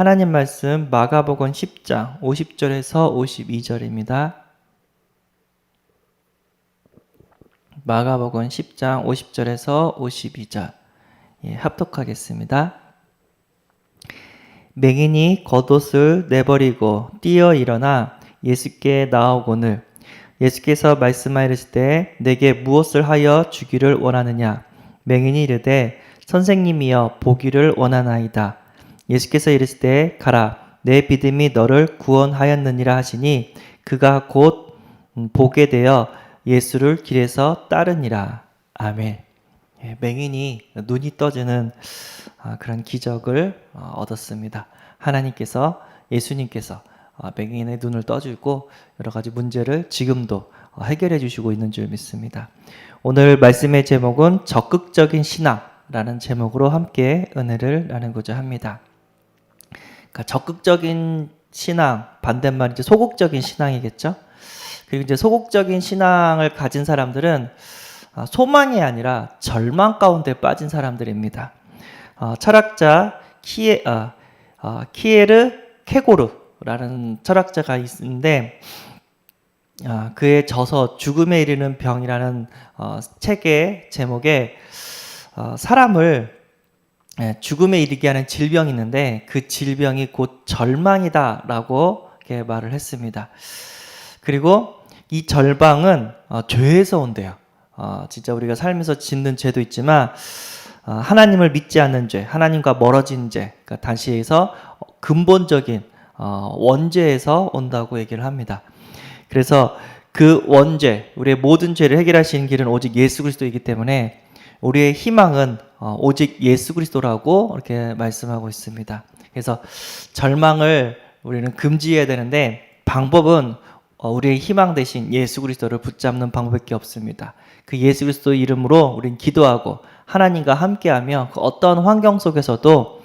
하나님 말씀 마가복음 10장 50절에서 52절입니다. 마가복음 10장 50절에서 52절 합독하겠습니다. 맹인이 겉옷을 내버리고 뛰어 일어나 예수께 나아오거늘 예수께서 말씀하시되 내게 무엇을 하여 주기를 원하느냐. 맹인이 이르되 선생님이여 보기를 원하나이다. 예수께서 이르시되 가라 내 믿음이 너를 구원하였느니라 하시니 그가 곧 보게 되어 예수를 길에서 따르니라. 아멘. 맹인이 눈이 떠지는 그런 기적을 얻었습니다. 하나님께서 예수님께서 맹인의 눈을 떠주고 여러 가지 문제를 지금도 해결해 주시고 있는 줄 믿습니다. 오늘 말씀의 제목은 적극적인 신앙라는 제목으로 함께 은혜를 나누고자 합니다. 그러니까 적극적인 신앙 반대말 이제 소극적인 신앙이겠죠. 그리고 이제 소극적인 신앙을 가진 사람들은 소망이 아니라 절망 가운데 빠진 사람들입니다. 철학자 키에르 케고르라는 철학자가 있는데 그의 저서 죽음에 이르는 병이라는 책의 제목에 사람을 죽음에 이르게 하는 질병이 있는데 그 질병이 곧 절망이다라고 이렇게 말을 했습니다. 그리고 이 절망은 죄에서 온대요. 진짜 우리가 살면서 짓는 죄도 있지만 하나님을 믿지 않는 죄, 하나님과 멀어진 죄, 그러니까 다시해서 근본적인 원죄에서 온다고 얘기를 합니다. 그래서 그 원죄, 우리의 모든 죄를 해결하시는 길은 오직 예수 그리스도이기 때문에 우리의 희망은 오직 예수 그리스도라고 이렇게 말씀하고 있습니다. 그래서 절망을 우리는 금지해야 되는데 방법은 우리의 희망 대신 예수 그리스도를 붙잡는 방법밖에 없습니다. 그 예수 그리스도 이름으로 우리는 기도하고 하나님과 함께하며 그 어떤 환경 속에서도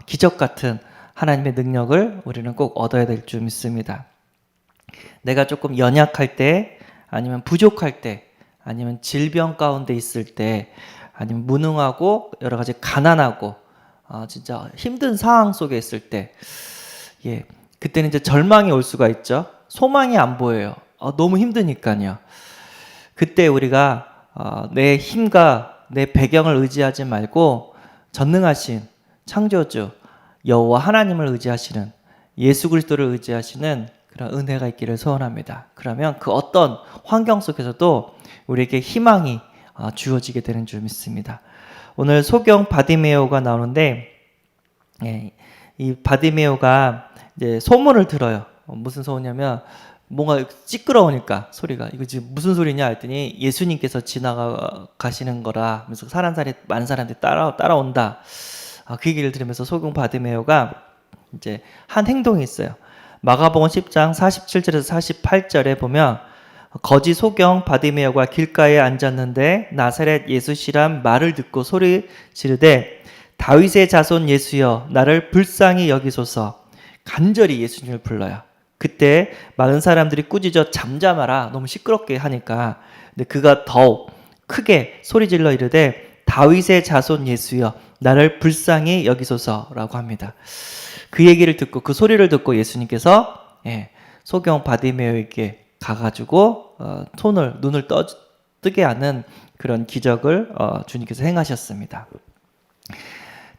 기적 같은 하나님의 능력을 우리는 꼭 얻어야 될 줄 믿습니다. 내가 조금 연약할 때 아니면 부족할 때 아니면 질병 가운데 있을 때 아니면 무능하고 여러 가지 가난하고 진짜 힘든 상황 속에 있을 때 그때는 이제 절망이 올 수가 있죠. 소망이 안 보여요. 너무 힘드니까요. 그때 우리가 내 힘과 내 배경을 의지하지 말고 전능하신 창조주 여호와 하나님을 의지하시는 예수 그리스도를 의지하시는 그런 은혜가 있기를 소원합니다. 그러면 그 어떤 환경 속에서도 우리에게 희망이 주어지게 되는 줄 믿습니다. 오늘 소경 바디메오가 나오는데 이 바디메오가 이제 소문을 들어요. 무슨 소문이냐면 뭔가 찌끄러우니까 소리가 이거 지금 무슨 소리냐 했더니 예수님께서 지나가시는 거라 하면서 많은 사람들이 따라온다. 그 얘기를 들으면서 소경 바디메오가 이제 한 행동이 있어요. 마가복음 10장 47절에서 48절에 보면 거지 소경 바디메오가 길가에 앉았는데 나사렛 예수시란 말을 듣고 소리 지르되 다윗의 자손 예수여 나를 불쌍히 여기소서. 간절히 예수님을 불러요. 그때 많은 사람들이 꾸짖어 잠잠하라 너무 시끄럽게 하니까 근데 그가 더욱 크게 소리질러 이르되 다윗의 자손 예수여 나를 불쌍히 여기소서라고 합니다. 그 얘기를 듣고 그 소리를 듣고 예수님께서 소경 바디메오에게 가가지고 눈을 뜨게 하는 그런 기적을 주님께서 행하셨습니다.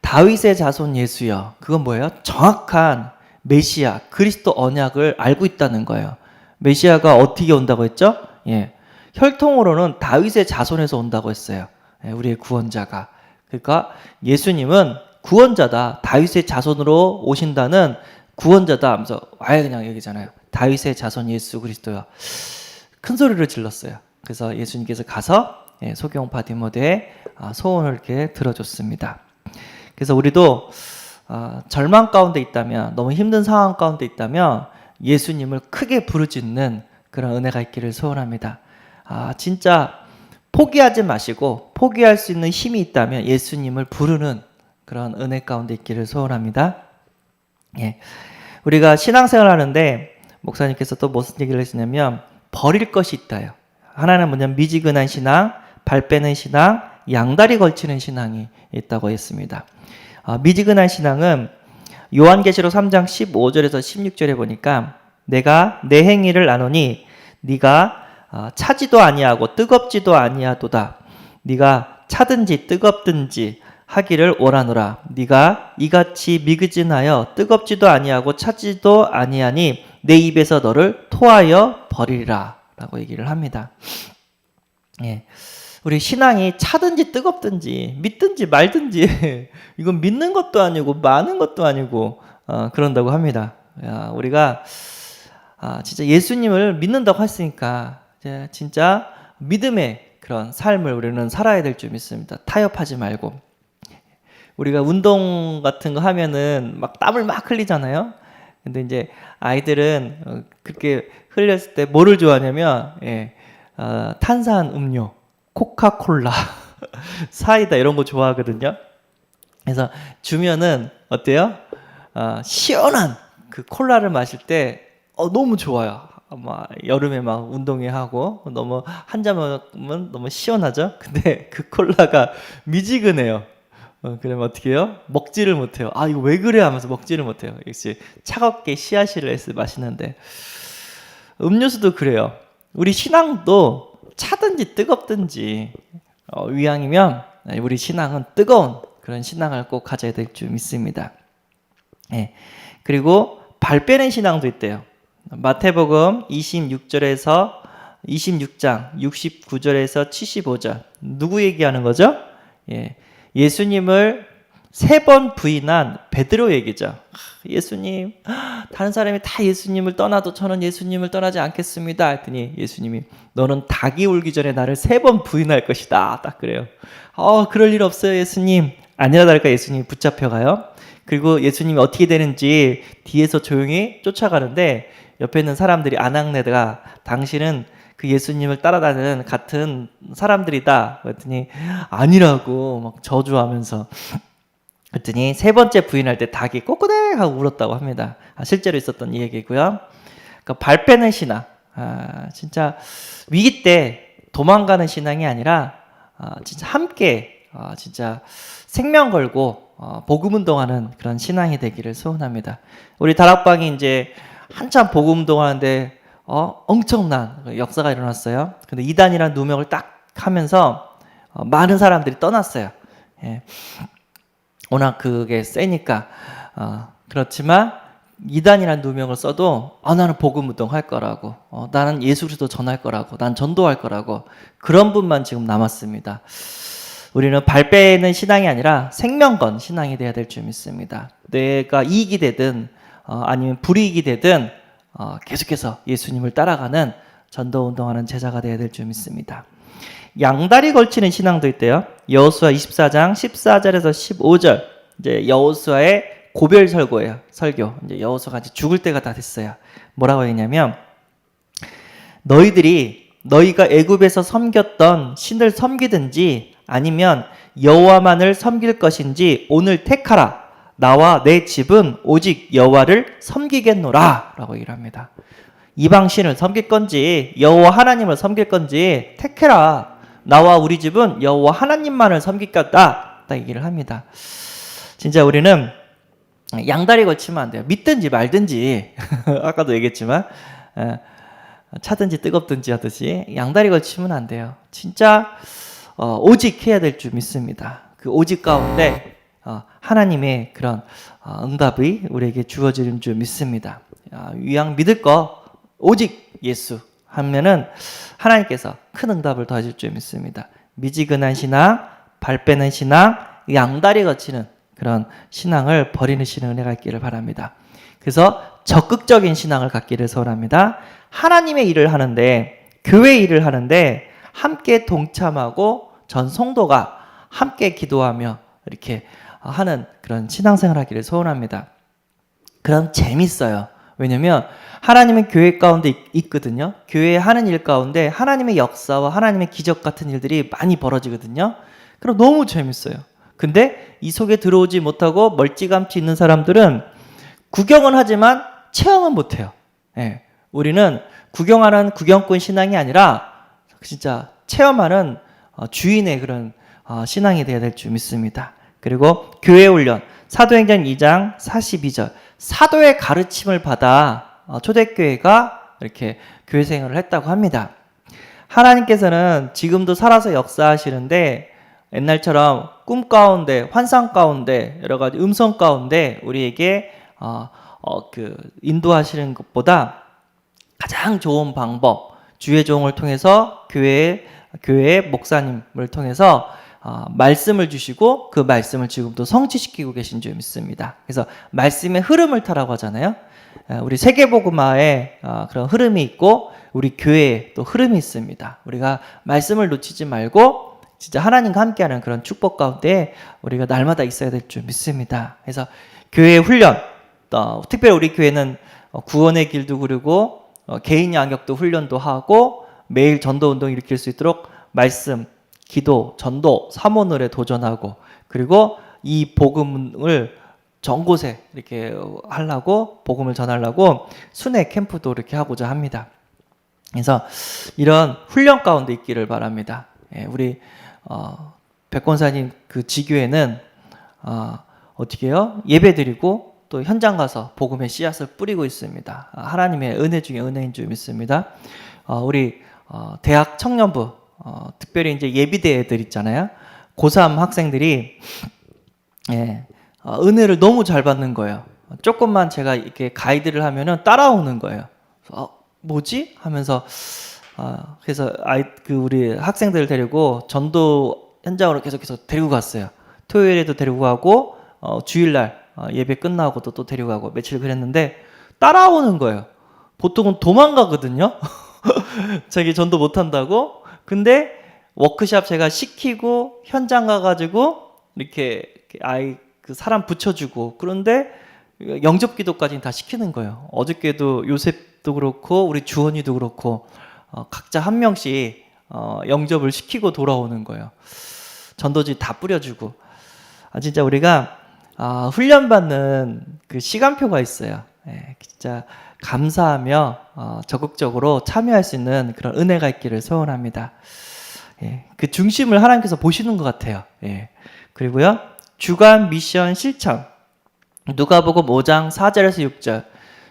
다윗의 자손 예수여 그건 뭐예요? 정확한 메시아 그리스도 언약을 알고 있다는 거예요. 메시아가 어떻게 온다고 했죠? 혈통으로는 다윗의 자손에서 온다고 했어요. 우리의 구원자가. 그러니까 예수님은 구원자다. 다윗의 자손으로 오신다는 구원자다 하면서 아예 그냥 얘기잖아요. 다윗의 자손 예수 그리스도요. 큰 소리를 질렀어요. 그래서 예수님께서 가서 소경 바디메오의 소원을 이렇게 들어줬습니다. 그래서 우리도 절망 가운데 있다면 너무 힘든 상황 가운데 있다면 예수님을 크게 부르짖는 그런 은혜가 있기를 소원합니다. 진짜 포기하지 마시고 포기할 수 있는 힘이 있다면 예수님을 부르는 그런 은혜 가운데 있기를 소원합니다. 우리가 신앙생활 하는데 목사님께서 또 무슨 얘기를 하시냐면 버릴 것이 있다요. 하나는 뭐냐면 미지근한 신앙, 발 빼는 신앙, 양다리 걸치는 신앙이 있다고 했습니다. 미지근한 신앙은 요한계시록 3장 15절에서 16절에 보니까 내가 내 행위를 아노니 네가 차지도 아니하고 뜨겁지도 아니하도다. 네가 차든지 뜨겁든지 하기를 원하노라. 네가 이같이 미그진하여 뜨겁지도 아니하고 차지도 아니하니 내 입에서 너를 토하여 버리리라 라고 얘기를 합니다. 예. 우리 신앙이 차든지 뜨겁든지 믿든지 말든지 이건 믿는 것도 아니고 마는 것도 아니고 그런다고 합니다. 우리가 진짜 예수님을 믿는다고 했으니까 이제 진짜 믿음의 그런 삶을 우리는 살아야 될 줄 믿습니다. 타협하지 말고. 우리가 운동 같은 거 하면은 막 땀을 막 흘리잖아요. 근데 이제 아이들은 그렇게 흘렸을 때 뭐를 좋아하냐면 탄산 음료, 코카콜라, 사이다 이런 거 좋아하거든요. 그래서 주면은 어때요? 시원한 그 콜라를 마실 때 너무 좋아요. 여름에 막 운동회 하고 너무 한 잔 먹으면 너무 시원하죠. 근데 그 콜라가 미지근해요. 그러면 어떻게 해요? 먹지를 못해요. 이거 왜 그래 하면서 먹지를 못해요. 역시 차갑게 씨앗을 해서 마시는데 음료수도 그래요. 우리 신앙도 차든지 뜨겁든지 위양이면 우리 신앙은 뜨거운 그런 신앙을 꼭 가져야 될 줄 믿습니다. 그리고 발 빼는 신앙도 있대요. 마태복음 26장 69절에서 75절 누구 얘기하는 거죠? 예수님을 3번 부인한 베드로 얘기죠. 예수님, 다른 사람이 다 예수님을 떠나도 저는 예수님을 떠나지 않겠습니다 했더니 예수님이 너는 닭이 울기 전에 나를 3번 부인할 것이다 딱 그래요. 그럴 일 없어요 예수님. 아니라 다를까 예수님이 붙잡혀가요. 그리고 예수님이 어떻게 되는지 뒤에서 조용히 쫓아가는데 옆에 있는 사람들이 아낙네가 당신은 그 예수님을 따라다니는 같은 사람들이다 그랬더니 아니라고 막 저주하면서 그랬더니 3번째 부인할 때 닭이 꼬꼬댁 하고 울었다고 합니다. 실제로 있었던 이 얘기고요. 그러니까 발 빼는 신앙, 진짜 위기 때 도망가는 신앙이 아니라 진짜 함께 진짜 생명 걸고 복음 운동하는 그런 신앙이 되기를 소원합니다. 우리 다락방이 이제 한참 복음 운동하는데 엄청난 역사가 일어났어요. 근데 이단이라는 누명을 딱 하면서 많은 사람들이 떠났어요. 워낙 그게 세니까. 그렇지만 이단이라는 누명을 써도 나는 복음 운동 할 거라고, 나는 예수 그리스도 전할 거라고, 난 전도할 거라고 그런 분만 지금 남았습니다. 우리는 발 빼는 신앙이 아니라 생명 건 신앙이 돼야 될 줄 믿습니다. 내가 이익이 되든 아니면 불이익이 되든 계속해서 예수님을 따라가는 전도 운동하는 제자가 돼야 될 줄 믿습니다. 양다리 걸치는 신앙도 있대요. 여호수아 24장 14절에서 15절. 이제 여호수아의 고별 설교예요. 설교. 이제 여호수아가 이제 죽을 때가 다 됐어요. 뭐라고 했냐면 너희가 애굽에서 섬겼던 신을 섬기든지 아니면 여호와만을 섬길 것인지 오늘 택하라. 나와 내 집은 오직 여호와를 섬기겠노라 라고 얘기를 합니다. 이방 신을 섬길 건지 여호와 하나님을 섬길 건지 택해라. 나와 우리 집은 여호와 하나님만을 섬기겠다 딱 얘기를 합니다. 진짜 우리는 양다리 걸치면 안 돼요. 믿든지 말든지 아까도 얘기했지만 차든지 뜨겁든지 하듯이 양다리 걸치면 안 돼요. 진짜 오직 해야 될 줄 믿습니다. 그 오직 가운데 하나님의 그런 응답이 우리에게 주어지는 줄 믿습니다. 위양 믿을 거 오직 예수 하면은 하나님께서 큰 응답을 더하실 줄 믿습니다. 미지근한 신앙, 발 빼는 신앙, 양다리 거치는 그런 신앙을 버리시는 은혜가 있기를 바랍니다. 그래서 적극적인 신앙을 갖기를 소원합니다. 하나님의 일을 하는데, 교회 일을 하는데 함께 동참하고 전 성도가 함께 기도하며 이렇게 하는 그런 신앙생활 하기를 소원합니다. 그럼 재밌어요. 왜냐면 하나님은 교회 가운데 있거든요. 교회에 하는 일 가운데 하나님의 역사와 하나님의 기적 같은 일들이 많이 벌어지거든요. 그럼 너무 재밌어요. 근데 이 속에 들어오지 못하고 멀찌감치 있는 사람들은 구경은 하지만 체험은 못해요. 우리는 구경하는 구경꾼 신앙이 아니라 진짜 체험하는 주인의 그런 신앙이 되어야 될 줄 믿습니다. 그리고 교회 훈련, 사도행전 2장 42절. 사도의 가르침을 받아 초대교회가 이렇게 교회 생활을 했다고 합니다. 하나님께서는 지금도 살아서 역사하시는데 옛날처럼 꿈 가운데, 환상 가운데, 여러 가지 음성 가운데 우리에게 인도하시는 것보다 가장 좋은 방법, 주의 종을 통해서 교회의 목사님을 통해서 말씀을 주시고 그 말씀을 지금도 성취시키고 계신 줄 믿습니다. 그래서 말씀의 흐름을 타라고 하잖아요. 우리 세계복음화에 그런 흐름이 있고 우리 교회에 또 흐름이 있습니다. 우리가 말씀을 놓치지 말고 진짜 하나님과 함께하는 그런 축복 가운데 우리가 날마다 있어야 될 줄 믿습니다. 그래서 교회 훈련, 특별히 우리 교회는 구원의 길도 그리고 개인 양육도 훈련도 하고 매일 전도 운동 일으킬 수 있도록 말씀, 기도, 전도, 사모늘에 도전하고 그리고 이 복음을 전 곳에 이렇게 하려고 복음을 전하려고 순회 캠프도 이렇게 하고자 합니다. 그래서 이런 훈련 가운데 있기를 바랍니다. 우리 백권사님 그 지교회는 어떻게 해요? 예배드리고 또 현장 가서 복음의 씨앗을 뿌리고 있습니다. 하나님의 은혜 중에 은혜인 줄 믿습니다. 우리 대학 청년부 특별히 이제 예비대 애들 있잖아요. 고3 학생들이 은혜를 너무 잘 받는 거예요. 조금만 제가 이렇게 가이드를 하면은 따라오는 거예요. 뭐지? 하면서 그래서 우리 학생들을 데리고 전도 현장으로 계속해서 데리고 갔어요. 토요일에도 데리고 가고 주일날 예배 끝나고도 또 데리고 가고 며칠 그랬는데 따라오는 거예요. 보통은 도망가거든요. 자기 전도 못한다고. 근데 워크샵 제가 시키고 현장 가가지고 이렇게 그 사람 붙여주고 그런데 영접 기도까지는 다 시키는 거예요. 어저께도 요셉도 그렇고 우리 주원이도 그렇고 각자 한 명씩 영접을 시키고 돌아오는 거예요. 전도지 다 뿌려주고. 진짜 우리가 훈련받는 그 시간표가 있어요. 진짜 감사하며 적극적으로 참여할 수 있는 그런 은혜가 있기를 소원합니다. 그 중심을 하나님께서 보시는 것 같아요. 그리고요, 주간 미션 실천. 누가복음 5장 4절에서 6절.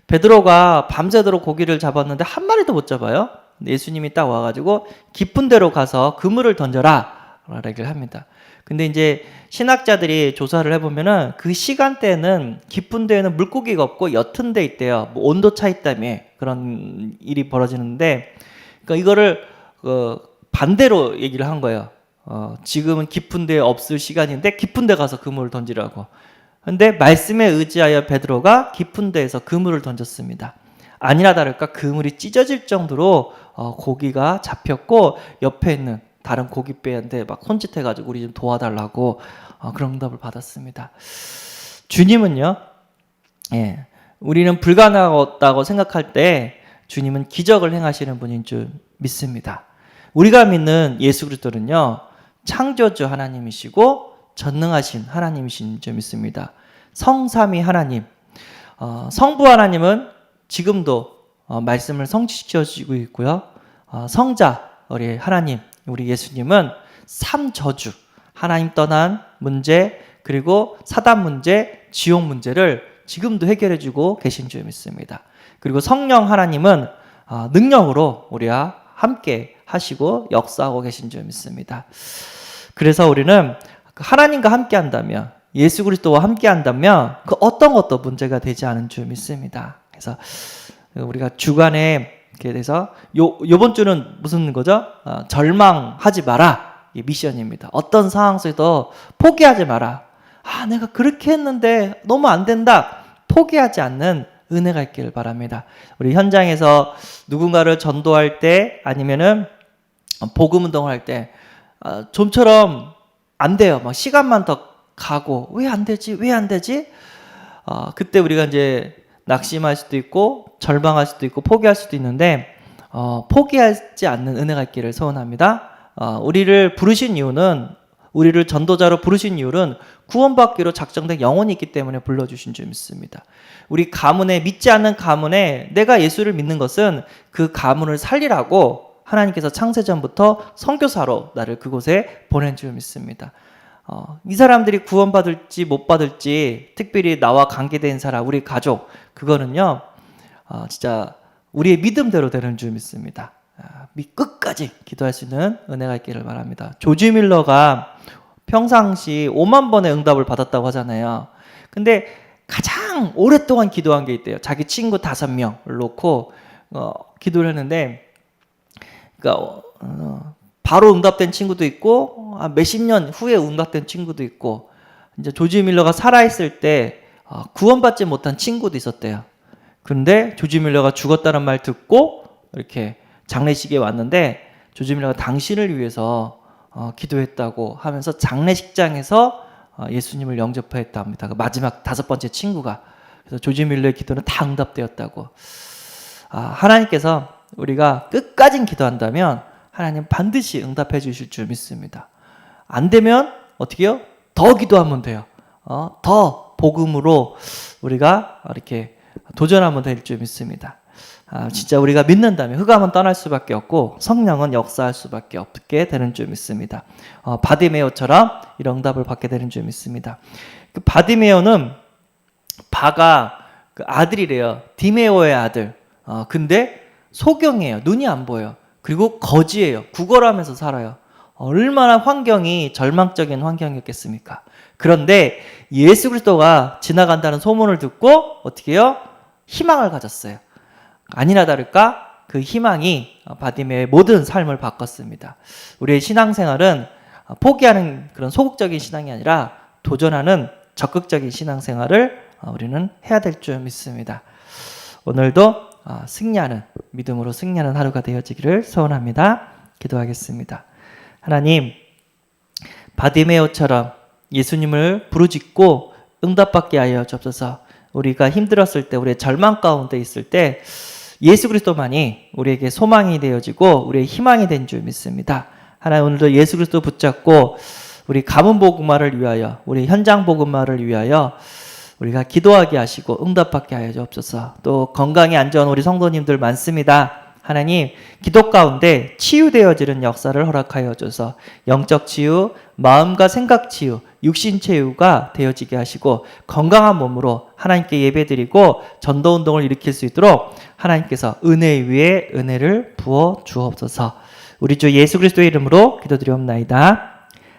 베드로가 밤새도록 고기를 잡았는데 한 마리도 못 잡아요. 예수님이 딱 와가지고 깊은 데로 가서 그물을 던져라 라고 얘기를 합니다. 근데 이제 신학자들이 조사를 해보면은 그 시간대에는 깊은 데에는 물고기가 없고 옅은 데 있대요. 뭐 온도 차이 때문에 그런 일이 벌어지는데, 그러니까 이거를 반대로 얘기를 한 거예요. 지금은 깊은 데 없을 시간인데 깊은 데 가서 그물을 던지라고. 근데 말씀에 의지하여 베드로가 깊은 데에서 그물을 던졌습니다. 아니나 다를까 그물이 찢어질 정도로 고기가 잡혔고 옆에 있는 다른 고깃배한테 막 손짓해가지고 우리 좀 도와달라고 그런 응답을 받았습니다. 주님은요, 우리는 불가능하다고 생각할 때 주님은 기적을 행하시는 분인 줄 믿습니다. 우리가 믿는 예수 그리스도는요, 창조주 하나님이시고 전능하신 하나님이신 줄 믿습니다. 성삼위 하나님, 성부 하나님은 지금도 말씀을 성취시켜주고 있고요. 성자 우리 하나님, 우리 예수님은 삼저주, 하나님 떠난 문제 그리고 사단 문제, 지옥 문제를 지금도 해결해주고 계신 줄 믿습니다. 그리고 성령 하나님은 능력으로 우리와 함께 하시고 역사하고 계신 줄 믿습니다. 그래서 우리는 하나님과 함께 한다면, 예수 그리스도와 함께 한다면 그 어떤 것도 문제가 되지 않은 줄 믿습니다. 그래서 우리가 주간에 이렇게 돼서 요번 주는 무슨 거죠? 절망하지 마라. 이 미션입니다. 어떤 상황 속에도 포기하지 마라. 내가 그렇게 했는데 너무 안 된다. 포기하지 않는 은혜가 있기를 바랍니다. 우리 현장에서 누군가를 전도할 때 아니면은 복음 운동을 할 때 좀처럼 안 돼요. 막 시간만 더 가고 왜 안 되지? 왜 안 되지? 그때 우리가 이제 낙심할 수도 있고 절망할 수도 있고 포기할 수도 있는데 포기하지 않는 은혜가 있기를 소원합니다. 우리를 부르신 이유는, 우리를 전도자로 부르신 이유는 구원받기로 작정된 영혼이 있기 때문에 불러주신 줄 믿습니다. 우리 가문에, 믿지 않는 가문에 내가 예수를 믿는 것은 그 가문을 살리라고 하나님께서 창세전부터 선교사로 나를 그곳에 보낸 줄 믿습니다. 이 사람들이 구원받을지 못 받을지, 특별히 나와 관계된 사람, 우리 가족, 그거는요, 진짜 우리의 믿음대로 되는 줄 믿습니다. 끝까지 기도할 수 있는 은혜가 있기를 바랍니다. 조지 밀러가 평상시 5만 번의 응답을 받았다고 하잖아요. 근데 가장 오랫동안 기도한 게 있대요. 자기 친구 5명을 놓고 기도를 했는데, 그러니까 바로 응답된 친구도 있고 몇십 년 후에 응답된 친구도 있고, 이제 조지 밀러가 살아있을 때 구원받지 못한 친구도 있었대요. 그런데 조지 밀러가 죽었다는 말 듣고 이렇게 장례식에 왔는데, 조지 밀러가 당신을 위해서 기도했다고 하면서 장례식장에서 예수님을 영접했다 합니다. 그 마지막 5번째 친구가. 그래서 조지 밀러의 기도는 다 응답되었다고. 하나님께서 우리가 끝까지 기도한다면 하나님 반드시 응답해 주실 줄 믿습니다. 안 되면 어떻게 해요? 더 기도하면 돼요. 더 복음으로 우리가 이렇게 도전하면 될 줄 믿습니다. 진짜 우리가 믿는다면 흑암은 떠날 수밖에 없고 성령은 역사할 수밖에 없게 되는 줄 믿습니다. 바디메오처럼 이런 응답을 받게 되는 줄 믿습니다. 그 바디메오는 바가 그 아들이래요. 디메오의 아들. 근데 소경이에요. 눈이 안 보여요. 그리고 거지예요. 구걸하면서 살아요. 얼마나 환경이 절망적인 환경이었겠습니까? 그런데 예수 그리스도가 지나간다는 소문을 듣고 어떻게 해요? 희망을 가졌어요. 아니나 다를까 그 희망이 바디메오의 모든 삶을 바꿨습니다. 우리의 신앙생활은 포기하는 그런 소극적인 신앙이 아니라 도전하는 적극적인 신앙생활을 우리는 해야 될 줄 믿습니다. 오늘도 승리하는, 믿음으로 승리하는 하루가 되어지기를 소원합니다. 기도하겠습니다. 하나님, 바디메오처럼 예수님을 부르짖고 응답받게 하여 주옵소서. 우리가 힘들었을 때, 우리의 절망 가운데 있을 때 예수 그리스도만이 우리에게 소망이 되어지고 우리의 희망이 된 줄 믿습니다. 하나님, 오늘도 예수 그리스도 붙잡고 우리 가문 복음화를 위하여, 우리 현장 복음화를 위하여 우리가 기도하게 하시고 응답받게 하여 주옵소서. 또 건강이 안 좋은 우리 성도님들 많습니다. 하나님, 기도 가운데 치유되어지는 역사를 허락하여 주셔서 영적 치유, 마음과 생각 치유, 육신 치유가 되어지게 하시고 건강한 몸으로 하나님께 예배드리고 전도운동을 일으킬 수 있도록 하나님께서 은혜 위에 은혜를 부어 주옵소서. 우리 주 예수 그리스도의 이름으로 기도드리옵나이다.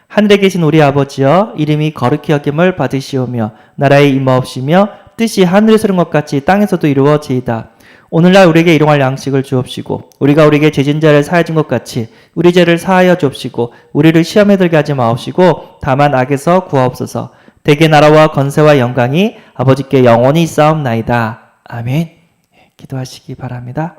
하늘에 계신 우리 아버지여, 이름이 거룩히 여김을 받으시오며 나라의 임하옵시며 뜻이 하늘에서 이룬 것 같이 땅에서도 이루어지이다. 오늘날 우리에게 일용할 양식을 주옵시고 우리가 우리에게 죄진 자를 사하여 준 것 같이 우리 죄를 사하여 주옵시고 우리를 시험에 들게 하지 마옵시고 다만 악에서 구하옵소서. 대개 나라와 건세와 영광이 아버지께 영원히 있사옵나이다. 아멘. 기도하시기 바랍니다.